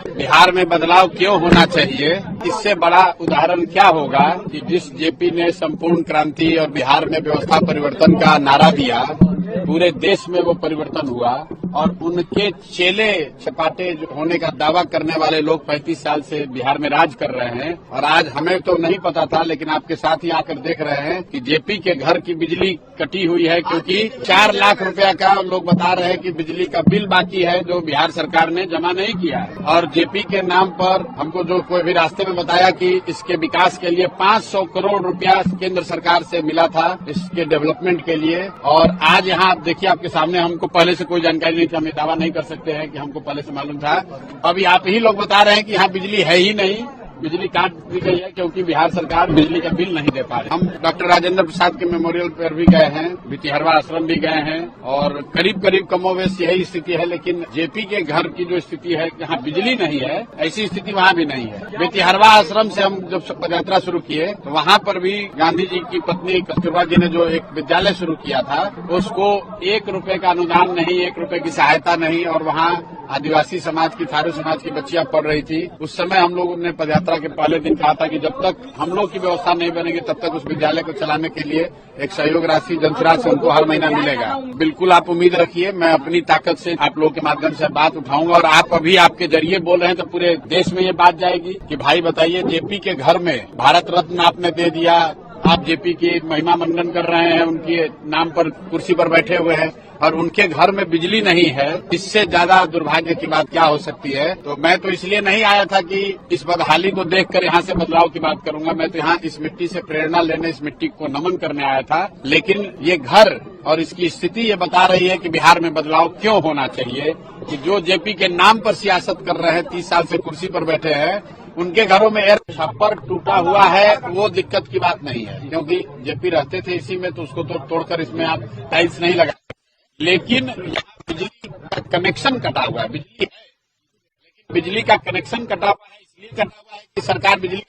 बिहार में बदलाव क्यों होना चाहिए, इससे बड़ा उदाहरण क्या होगा कि जिस जेपी ने संपूर्ण क्रांति और बिहार में व्यवस्था परिवर्तन का नारा दिया, पूरे देश में वो परिवर्तन हुआ और उनके चेले चपाटे होने का दावा करने वाले लोग 35 साल से बिहार में राज कर रहे हैं। और आज हमें तो नहीं पता था, लेकिन आपके साथ ही आकर देख रहे हैं कि जेपी के घर की बिजली कटी हुई है, क्योंकि 4 लाख रुपया का लोग बता रहे हैं कि बिजली का बिल बाकी है जो बिहार सरकार ने जमा नहीं किया है। और जेपी के नाम पर हमको जो कोई भी रास्ते में बताया कि इसके विकास के लिए 500 करोड़ रुपया केंद्र सरकार से मिला था इसके डेवलपमेंट के लिए। और आज यहाँ आप देखिए, आपके सामने, हमको पहले से कोई जानकारी नहीं थी, हम ये दावा नहीं कर सकते हैं कि हमको पहले से मालूम था। अभी आप ही लोग बता रहे हैं कि यहाँ बिजली है ही नहीं, बिजली काट दी गई है क्योंकि बिहार सरकार बिजली का बिल नहीं दे पा रही। हम डॉक्टर राजेंद्र प्रसाद के मेमोरियल पर भी गए हैं, भितिहरवा आश्रम भी गए हैं और करीब करीब कमोवेश यही स्थिति है। लेकिन जेपी के घर की जो स्थिति है, जहाँ बिजली नहीं है, ऐसी स्थिति वहाँ भी नहीं है। भितिहरवा आश्रम से हम जब पदयात्रा शुरू किए तो वहाँ पर भी गांधी जी की पत्नी कस्तूरबा जी ने जो एक विद्यालय शुरू किया था, उसको 1 रुपए का अनुदान नहीं, 1 रुपए की सहायता नहीं, और वहाँ आदिवासी समाज की, थारू समाज की बच्चियां पढ़ रही थी। उस समय हम लोगों ने पदयात्रा के पहले दिन कहा था कि जब तक हम लोग की व्यवस्था नहीं बनेगी तब तक उस विद्यालय को चलाने के लिए एक सहयोग राशि जनसुराज से उनको हर महीना मिलेगा। बिल्कुल आप उम्मीद रखिए, मैं अपनी ताकत से आप लोगों के माध्यम से बात उठाऊंगा और आप अभी आपके जरिए बोल रहे हैं तो पूरे देश में ये बात जाएगी कि भाई बताइए, जेपी के घर में भारत रत्न आपने दे दिया, आप जेपी की महिमा मंडन कर रहे हैं, उनके नाम पर कुर्सी पर बैठे हुए हैं और उनके घर में बिजली नहीं है। इससे ज्यादा दुर्भाग्य की बात क्या हो सकती है। तो मैं तो इसलिए नहीं आया था कि इस बदहाली को देखकर यहाँ से बदलाव की बात करूंगा, मैं तो यहाँ इस मिट्टी से प्रेरणा लेने, इस मिट्टी को नमन करने आया था। लेकिन ये घर और इसकी स्थिति ये बता रही है कि बिहार में बदलाव क्यों होना चाहिए, कि जो जेपी के नाम पर सियासत कर रहे हैं, 30 साल से कुर्सी पर बैठे हैं, उनके घरों में एयर छप्पर टूटा हुआ है, वो दिक्कत की बात नहीं है, क्योंकि जेपी रहते थे इसी में, तो उसको तो तोड़कर इसमें आप टाइल्स नहीं लगा। लेकिन बिजली का कनेक्शन कटा हुआ है, बिजली है लेकिन बिजली का कनेक्शन कटा हुआ है, इसलिए कटा हुआ है कि सरकार बिजली